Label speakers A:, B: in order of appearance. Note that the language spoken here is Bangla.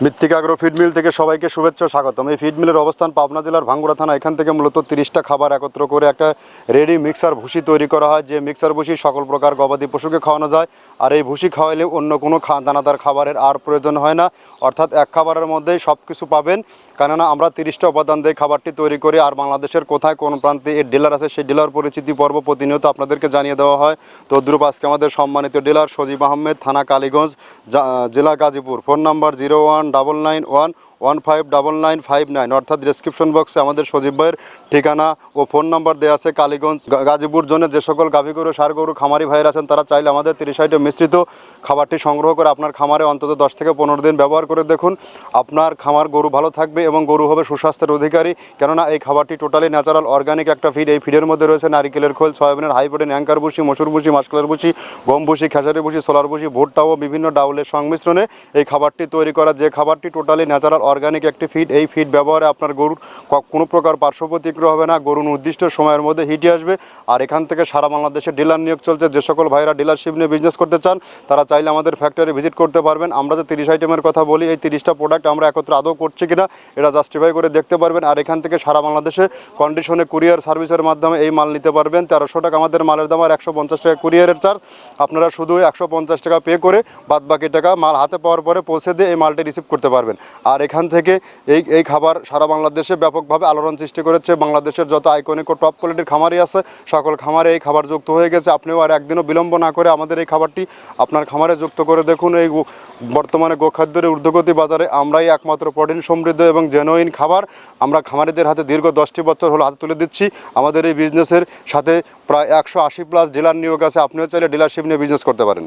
A: মৃত্তিকা আগ্রো ফিড মিল থেকে সবাইকে শুভেচ্ছা স্বাগতম। এই ফিড মিলের অবস্থান পাবনা জেলার ভাঙ্গুড়া থানা। এখান থেকে মূলত 30টা খাবার একত্র করে একটা রেডি মিক্সার ভুসি তৈরি করা হয়, যে মিক্সার ভুসি সকল প্রকার গবাদি পশুকে খাওয়ানো যায়। আর এই ভুসি খাওয়াইলে অন্য কোনো দানাদার খাবারের আর প্রয়োজন হয় না, অর্থাৎ এক খাবারের মধ্যেই সব কিছু পাবেন। কেননা আমরা 30টা উপাদান দিয়ে খাবারটি তৈরি করি, আর বাংলাদেশের কোথায় কোন প্রান্তে এর ডিলার আছে সেই ডিলার পরিচিতি পর্ব প্রতিনিয়ত আপনাদেরকে জানিয়ে দেওয়া হয়। তো দ্রুপ আজকে আমাদের সম্মানিত ডিলার সজীব আহমেদ, থানা কালীগঞ্জ, জেলা গাজীপুর। ফোন নাম্বার 019911599959, অর্থাৎ ডিসক্রিপশন বক্সে আমাদের সজীব ভাইয়ের ঠিকানা ও ফোন নাম্বার দেওয়া আছে। কালীগঞ্জ গাজীপুর জোনে যে সকল গাভী গরু ষাঁড় গরু খামারি ভাইয়ের আছেন, তারা চাইলে আমাদের 30 আইটেম মিশ্রিত খাবারটি সংগ্রহ করে আপনার খামারে অন্তত 10 থেকে 15 দিন ব্যবহার করে দেখুন। আপনার খামার গরু ভালো থাকবে এবং গরু হবে সুস্বাস্থ্যের অধিকারী। কেননা এই খাবারটি টোটালি ন্যাচারাল অর্গানিক একটা ফিড। এই ফিডের মধ্যে রয়েছে নারিকেলের খোল, সয়াবিনের হাই প্রোটিন অ্যাঙ্কার ভুসি, মসুর ভুসি, মাসকলার ভুসি, গম ভুসি, খেসারি ভুসি, সোলার ভুসি, ভুট্টা ও বিভিন্ন ডাউলের সংমিশ্রণে এই খাবারটি তৈরি করা। যে খাবারটি টোটালি ন্যাচারাল অর্গানিক একটি ফিড। এই ফিড ব্যবহারে আপনার গরুর কোনো প্রকার পার্শ্ব প্রতিক্রিয়া হবে না, গরু নির্দিষ্ট সময়ের মধ্যে হিটে আসবে। আর এখান থেকে সারা বাংলাদেশে ডিলার নিয়োগ চলছে। যে সকল ভাইরা ডিলারশিপ নিয়ে বিজনেস করতে চান তারা চাইলে আমাদের ফ্যাক্টরি ভিজিট করতে পারবেন। আমরা যে 30 আইটেমের কথা বলি, এই 30টা প্রোডাক্ট আমরা একত্রে আদৌ করছি কিনা এটা জাস্টিফাই করে দেখতে পারবেন। আর এখান থেকে সারা বাংলাদেশে কন্ডিশনে কুরিয়ার সার্ভিসের মাধ্যমে এই মাল নিতে পারবেন। 1300 টাকা আমাদের মালের দাম, আর 150 টাকা কুরিয়ারের চার্জ। আপনারা শুধু 150 টাকা পে করে বাদ বাকি টাকা মাল হাতে পাওয়ার পরে পৌঁছে দিয়ে এই মালটি রিসিভ করতে পারবেন। আর এখান থেকে এই খাবার সারা বাংলাদেশে ব্যাপকভাবে আলোড়ন সৃষ্টি করেছে। বাংলাদেশের যত আইকনিক ও টপ কোয়ালিটির খামারি আছে সকল খামারে এই খাবার যুক্ত হয়ে গেছে। আপনিও আর একদিনও বিলম্ব না করে আমাদের এই খাবারটি আপনার খামারে যুক্ত করে দেখুন। এই বর্তমানে গোখাদ্যের ঊর্ধ্বগতি বাজারে আমরাই একমাত্র প্রোটিন সমৃদ্ধ এবং জেনুইন খাবার আমরা খামারিদের হাতে দীর্ঘ 10টি বছর হলো হাতে তুলে দিচ্ছি। আমাদের এই বিজনেসের সাথে প্রায় 180+ ডিলার নিয়োগ আছে। আপনিও চাইলে ডিলারশিপ নিয়ে বিজনেস করতে পারেন।